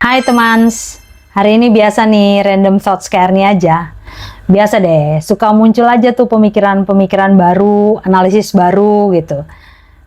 Hai temans, hari ini biasa nih random thoughts kayak ini aja. Biasa deh, suka muncul aja tuh pemikiran-pemikiran baru, analisis baru gitu.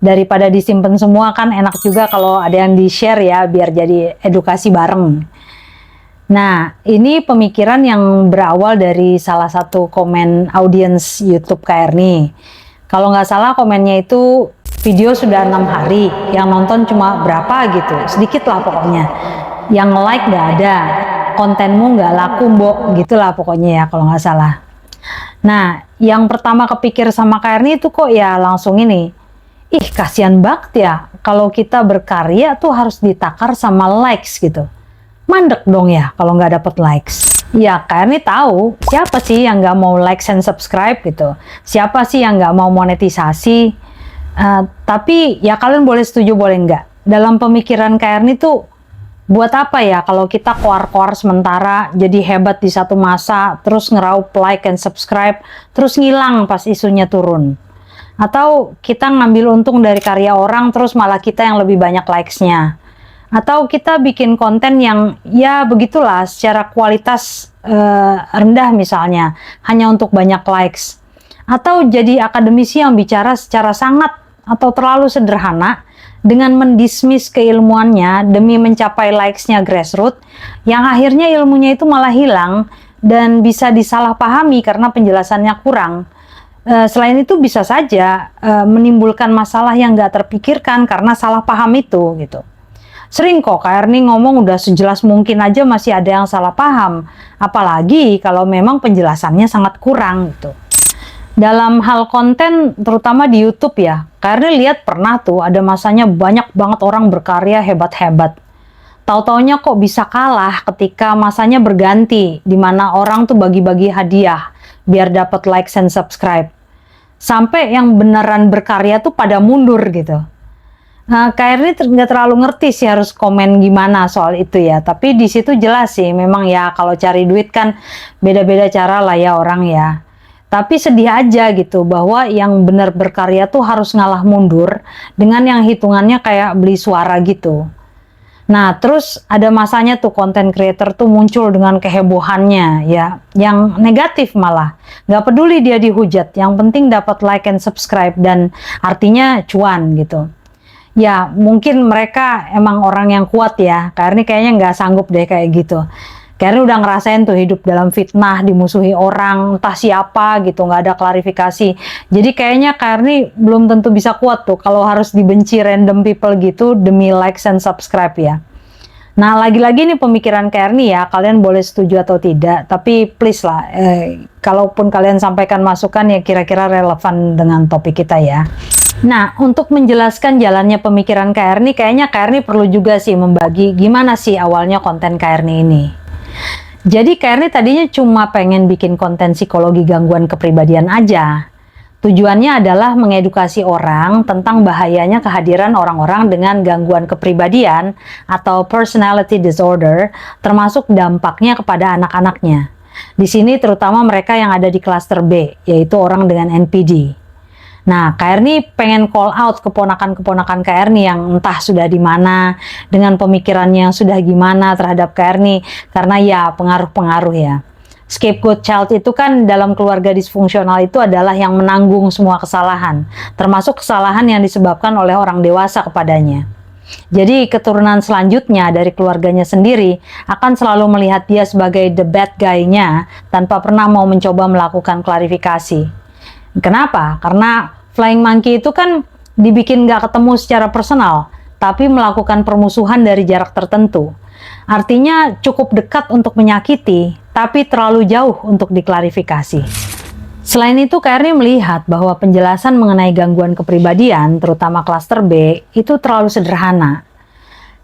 Daripada disimpan semua kan enak juga kalau ada yang di-share ya, biar jadi edukasi bareng. Nah, ini pemikiran yang berawal dari salah satu komen audiens YouTube KR nih. Kalau nggak salah komennya itu video sudah 6 hari, yang nonton cuma berapa gitu, sedikit lah pokoknya. Yang like nggak ada, kontenmu nggak laku mbok, gitulah pokoknya ya kalau nggak salah. Nah, yang pertama kepikir sama KR itu kok ya langsung ini, ih kasihan banget ya kalau kita berkarya tuh harus ditakar sama likes gitu. Mandek dong ya kalau nggak dapet likes. Ya KR ini tahu siapa sih yang nggak mau likes and subscribe gitu, siapa sih yang nggak mau monetisasi. Tapi ya kalian boleh setuju boleh nggak, dalam pemikiran KR ini tuh buat apa ya kalau kita koar-koar sementara jadi hebat di satu masa, terus ngeraup like and subscribe, terus ngilang pas isunya turun. Atau kita ngambil untung dari karya orang, terus malah kita yang lebih banyak likes-nya. Atau kita bikin konten yang ya begitulah secara kualitas rendah misalnya, hanya untuk banyak likes. Atau jadi akademisi yang bicara secara sangat atau terlalu sederhana, dengan mendismiss keilmuannya demi mencapai likes-nya grassroots, yang akhirnya ilmunya itu malah hilang dan bisa disalahpahami karena penjelasannya kurang. Selain itu bisa saja menimbulkan masalah yang nggak terpikirkan karena salah paham itu gitu. Sering kok KR nih ngomong udah sejelas mungkin aja masih ada yang salah paham, apalagi kalau memang penjelasannya sangat kurang gitu. Dalam hal konten, terutama di YouTube ya, karena lihat pernah tuh ada masanya banyak banget orang berkarya hebat-hebat. Tahu-taunya kok bisa kalah ketika masanya berganti, di mana orang tuh bagi-bagi hadiah biar dapat likes and subscribe. Sampai yang beneran berkarya tuh pada mundur gitu. Nah, KR ini nggak terlalu ngerti sih harus komen gimana soal itu ya. Tapi di situ jelas sih, memang ya kalau cari duit kan beda-beda cara lah ya orang ya. Tapi sedih aja gitu bahwa yang benar berkarya tuh harus ngalah mundur dengan yang hitungannya kayak beli suara gitu. Nah terus ada masanya tuh content creator tuh muncul dengan kehebohannya ya, yang negatif malah. Gak peduli dia dihujat, yang penting dapat like and subscribe dan artinya cuan gitu. Ya mungkin mereka emang orang yang kuat ya, karena kayaknya nggak sanggup deh kayak gitu. Karena udah ngerasain tuh hidup dalam fitnah, dimusuhi orang, entah siapa gitu, nggak ada klarifikasi. Jadi kayaknya Karni belum tentu bisa kuat tuh kalau harus dibenci random people gitu demi likes and subscribe ya. Nah lagi-lagi nih pemikiran Karni ya, kalian boleh setuju atau tidak, tapi please lah, kalaupun kalian sampaikan masukan ya kira-kira relevan dengan topik kita ya. Nah, untuk menjelaskan jalannya pemikiran Karni, kayaknya Karni perlu juga sih membagi gimana sih awalnya konten Karni ini. Jadi Karni tadinya cuma pengen bikin konten psikologi gangguan kepribadian aja. Tujuannya adalah mengedukasi orang tentang bahayanya kehadiran orang-orang dengan gangguan kepribadian atau personality disorder, termasuk dampaknya kepada anak-anaknya. Di sini terutama mereka yang ada di klaster B, yaitu orang dengan NPD. Nah, KR nih pengen call out keponakan-keponakan KR nih yang entah sudah di mana, dengan pemikirannya yang sudah gimana terhadap KR nih, karena ya pengaruh-pengaruh ya. Scapegoat child itu kan dalam keluarga disfungsional itu adalah yang menanggung semua kesalahan, termasuk kesalahan yang disebabkan oleh orang dewasa kepadanya. Jadi keturunan selanjutnya dari keluarganya sendiri akan selalu melihat dia sebagai the bad guy-nya tanpa pernah mau mencoba melakukan klarifikasi. Kenapa? Karena flying monkey itu kan dibikin nggak ketemu secara personal, tapi melakukan permusuhan dari jarak tertentu. Artinya cukup dekat untuk menyakiti, tapi terlalu jauh untuk diklarifikasi. Selain itu, KRI melihat bahwa penjelasan mengenai gangguan kepribadian, terutama klaster B, itu terlalu sederhana.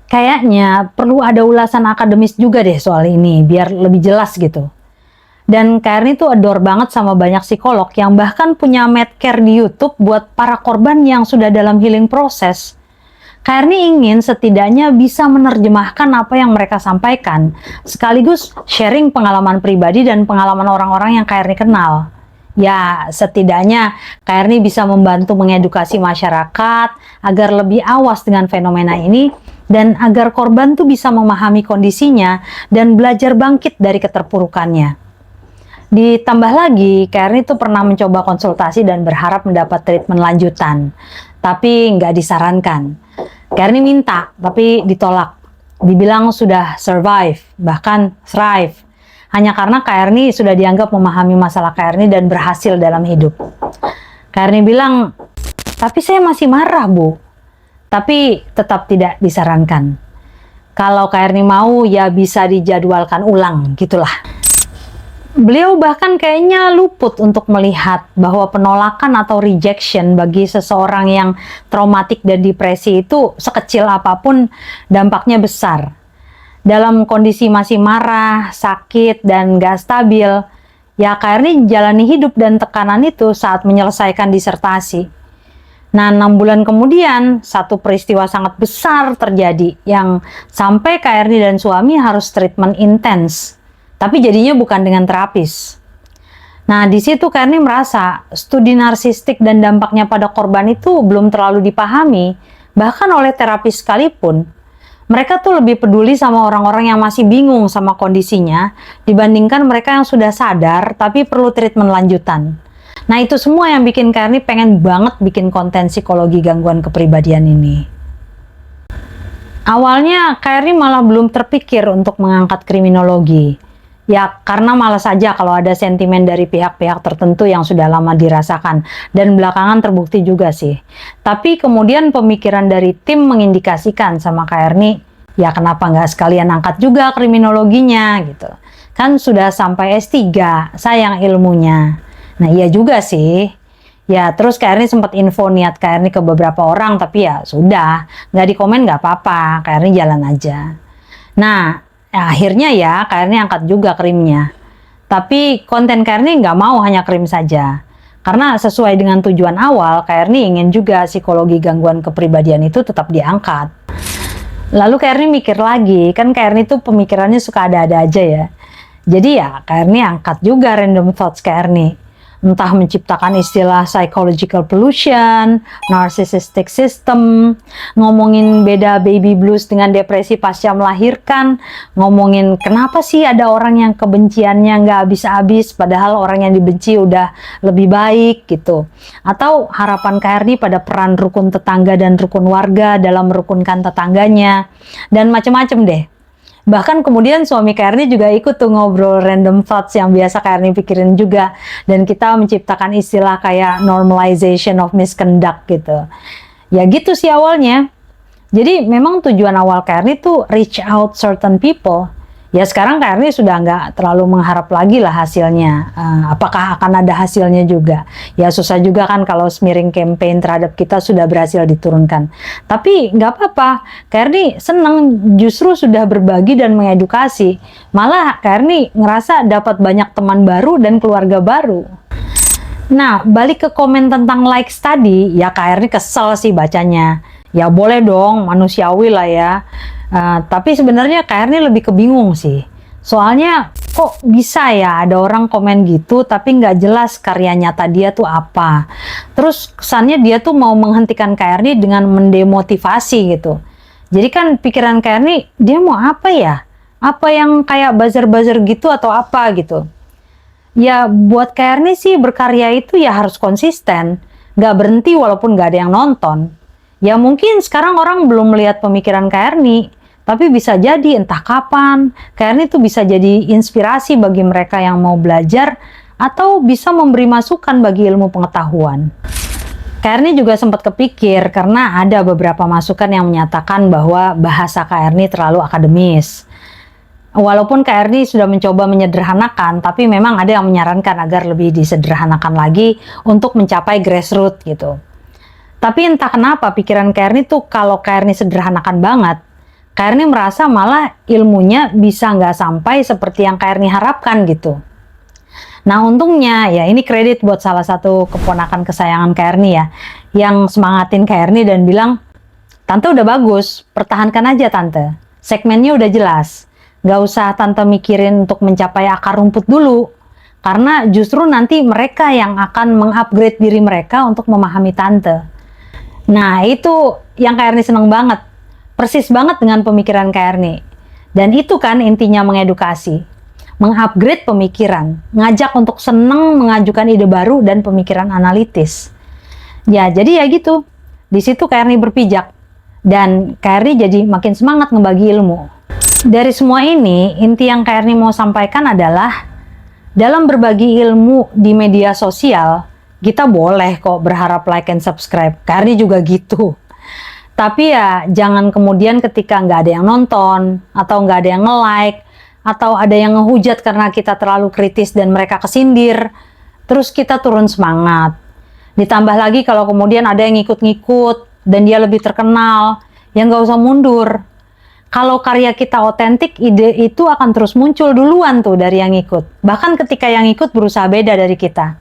Kayaknya perlu ada ulasan akademis juga deh soal ini, biar lebih jelas gitu. Dan KRI tuh adore banget sama banyak psikolog yang bahkan punya medcare di YouTube buat para korban yang sudah dalam healing proses. KRI ingin setidaknya bisa menerjemahkan apa yang mereka sampaikan, sekaligus sharing pengalaman pribadi dan pengalaman orang-orang yang KRI kenal. Ya, setidaknya KRI bisa membantu mengedukasi masyarakat agar lebih awas dengan fenomena ini dan agar korban tuh bisa memahami kondisinya dan belajar bangkit dari keterpurukannya. Ditambah lagi, Kak Erni tuh pernah mencoba konsultasi dan berharap mendapat treatment lanjutan, tapi nggak disarankan. Kak Erni minta, tapi ditolak. Dibilang sudah survive, bahkan thrive. Hanya karena Kak Erni sudah dianggap memahami masalah Kak Erni dan berhasil dalam hidup. Kak Erni bilang, tapi saya masih marah, Bu. Tapi tetap tidak disarankan. Kalau Kak Erni mau, ya bisa dijadwalkan ulang, gitulah. Beliau bahkan kayaknya luput untuk melihat bahwa penolakan atau rejection bagi seseorang yang traumatik dan depresi itu sekecil apapun dampaknya besar. Dalam kondisi masih marah, sakit, dan gak stabil, ya Kak Erni jalani hidup dan tekanan itu saat menyelesaikan disertasi. Nah, 6 bulan kemudian, satu peristiwa sangat besar terjadi yang sampai Kak Erni dan suami harus treatment intens. Tapi jadinya bukan dengan terapis. Nah, di situ Kak Erni merasa studi narsistik dan dampaknya pada korban itu belum terlalu dipahami, bahkan oleh terapis sekalipun. Mereka tuh lebih peduli sama orang-orang yang masih bingung sama kondisinya dibandingkan mereka yang sudah sadar tapi perlu treatment lanjutan. Nah, itu semua yang bikin Kak Erni pengen banget bikin konten psikologi gangguan kepribadian ini. Awalnya Kak Erni malah belum terpikir untuk mengangkat kriminologi. Ya, karena malas aja kalau ada sentimen dari pihak-pihak tertentu yang sudah lama dirasakan. Dan belakangan terbukti juga sih. Tapi kemudian pemikiran dari tim mengindikasikan sama Kak Erni, ya kenapa nggak sekalian angkat juga kriminologinya gitu. Kan sudah sampai S3, sayang ilmunya. Nah iya juga sih. Ya terus Kak Erni sempat info niat Kak Erni ke beberapa orang, tapi ya sudah. Nggak dikomen nggak apa-apa, Kak Erni jalan aja. Nah, akhirnya ya Kak Erni angkat juga krimnya. Tapi konten Kak Erni nggak mau hanya krim saja. Karena sesuai dengan tujuan awal, Kak Erni ingin juga psikologi gangguan kepribadian itu tetap diangkat. Lalu Kak Erni mikir lagi, kan Kak Erni tuh pemikirannya suka ada-ada aja ya. Jadi ya Kak Erni angkat juga random thoughts Kak Erni. Entah menciptakan istilah psychological pollution, narcissistic system, ngomongin beda baby blues dengan depresi pasca melahirkan, ngomongin kenapa sih ada orang yang kebenciannya nggak habis-habis padahal orang yang dibenci udah lebih baik gitu. Atau harapan Kak Erni pada peran rukun tetangga dan rukun warga dalam merukunkan tetangganya, dan macam-macam deh. Bahkan kemudian suami Kak Erni juga ikut tuh ngobrol random thoughts yang biasa Kak Erni pikirin juga. Dan kita menciptakan istilah kayak normalization of misconduct gitu. Ya gitu sih awalnya. Jadi memang tujuan awal Kak Erni tuh reach out certain people. Ya sekarang Kak Erni sudah nggak terlalu mengharap lagi lah hasilnya. Apakah akan ada hasilnya juga? Ya susah juga kan kalau smearing campaign terhadap kita sudah berhasil diturunkan. Tapi nggak apa-apa. Kak Erni seneng justru sudah berbagi dan mengedukasi. Malah Kak Erni ngerasa dapat banyak teman baru dan keluarga baru. Nah, balik ke komen tentang likes tadi, ya Kak Erni kesel sih bacanya. Ya boleh dong, manusiawi lah ya. Tapi sebenarnya Kak Erni lebih kebingung sih. Soalnya kok bisa ya ada orang komen gitu tapi nggak jelas karya nyata dia tuh apa. Terus kesannya dia tuh mau menghentikan Kak Erni dengan mendemotivasi gitu. Jadi kan pikiran Kak Erni, dia mau apa ya? Apa yang kayak buzzer-buzzer gitu atau apa gitu. Ya buat Kak Erni sih berkarya itu ya harus konsisten. Nggak berhenti walaupun nggak ada yang nonton. Ya mungkin sekarang orang belum melihat pemikiran Kak Erni. Tapi bisa jadi entah kapan, Kak Erni tuh bisa jadi inspirasi bagi mereka yang mau belajar atau bisa memberi masukan bagi ilmu pengetahuan. Kak Erni juga sempat kepikir karena ada beberapa masukan yang menyatakan bahwa bahasa Kak Erni terlalu akademis. Walaupun Kak Erni sudah mencoba menyederhanakan, tapi memang ada yang menyarankan agar lebih disederhanakan lagi untuk mencapai grassroots gitu. Tapi entah kenapa pikiran Kak Erni tuh kalau Kak Erni sederhanakan banget, Kak Erni merasa malah ilmunya bisa nggak sampai seperti yang Kak Erni harapkan gitu. Nah untungnya ya ini kredit buat salah satu keponakan kesayangan Kak Erni ya, yang semangatin Kak Erni dan bilang, "Tante udah bagus, pertahankan aja Tante. Segmennya udah jelas. Nggak usah Tante mikirin untuk mencapai akar rumput dulu. Karena justru nanti mereka yang akan mengupgrade diri mereka untuk memahami Tante." Nah itu yang Kak Erni seneng banget. Persis banget dengan pemikiran Kak Erni. Dan itu kan intinya mengedukasi, mengupgrade pemikiran, ngajak untuk seneng mengajukan ide baru dan pemikiran analitis. Ya, jadi ya gitu. Di situ Kak Erni berpijak. Dan Kak Erni jadi makin semangat ngebagi ilmu. Dari semua ini, inti yang Kak Erni mau sampaikan adalah dalam berbagi ilmu di media sosial, kita boleh kok berharap like and subscribe. Kak Erni juga gitu. Tapi ya jangan kemudian ketika nggak ada yang nonton, atau nggak ada yang nge-like, atau ada yang ngehujat karena kita terlalu kritis dan mereka kesindir, terus kita turun semangat. Ditambah lagi kalau kemudian ada yang ngikut-ngikut dan dia lebih terkenal, ya nggak usah mundur. Kalau karya kita otentik, ide itu akan terus muncul duluan tuh dari yang ikut. Bahkan ketika yang ikut berusaha beda dari kita.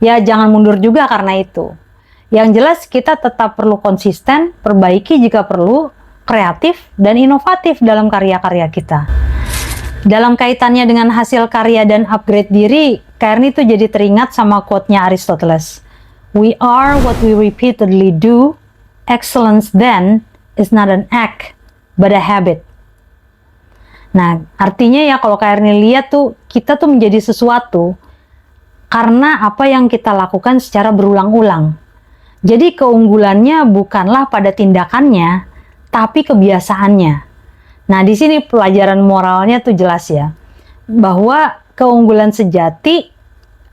Ya jangan mundur juga karena itu. Yang jelas kita tetap perlu konsisten, perbaiki jika perlu, kreatif, dan inovatif dalam karya-karya kita. Dalam kaitannya dengan hasil karya dan upgrade diri, Kak Erni tuh jadi teringat sama quote-nya Aristoteles. We are what we repeatedly do. Excellence then is not an act, but a habit. Nah, artinya ya kalau Kak Erni lihat tuh, kita tuh menjadi sesuatu karena apa yang kita lakukan secara berulang-ulang. Jadi keunggulannya bukanlah pada tindakannya, tapi kebiasaannya. Nah, di sini pelajaran moralnya tuh jelas ya, bahwa keunggulan sejati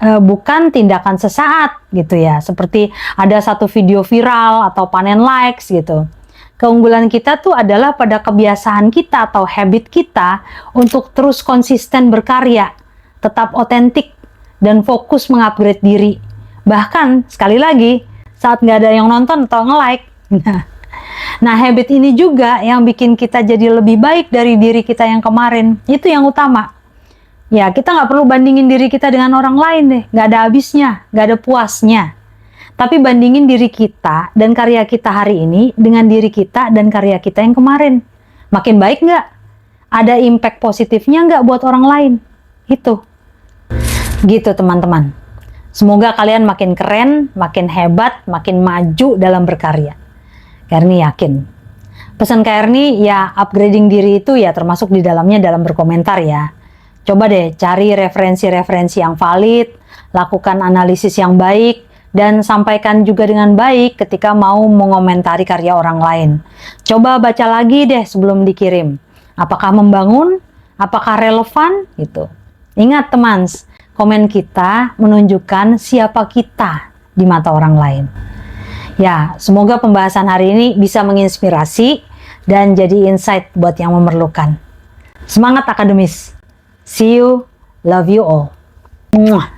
bukan tindakan sesaat gitu ya, seperti ada satu video viral atau panen likes gitu. Keunggulan kita tuh adalah pada kebiasaan kita atau habit kita untuk terus konsisten berkarya, tetap otentik, dan fokus mengupgrade diri. Bahkan, sekali lagi, saat nggak ada yang nonton atau nge-like. Nah, habit ini juga yang bikin kita jadi lebih baik dari diri kita yang kemarin. Itu yang utama. Ya, kita nggak perlu bandingin diri kita dengan orang lain deh. Nggak ada habisnya, nggak ada puasnya. Tapi bandingin diri kita dan karya kita hari ini dengan diri kita dan karya kita yang kemarin. Makin baik nggak? Ada impact positifnya nggak buat orang lain? Itu. Gitu teman-teman. Semoga kalian makin keren, makin hebat, makin maju dalam berkarya. Kak Erni yakin. Pesan Kak Erni ya upgrading diri itu ya termasuk di dalamnya dalam berkomentar ya. Coba deh cari referensi-referensi yang valid, lakukan analisis yang baik, dan sampaikan juga dengan baik ketika mau mengomentari karya orang lain. Coba baca lagi deh sebelum dikirim. Apakah membangun? Apakah relevan? Gitu. Ingat teman, komen kita menunjukkan siapa kita di mata orang lain. Ya, semoga pembahasan hari ini bisa menginspirasi dan jadi insight buat yang memerlukan. Semangat akademis. See you, love you all. Mwah.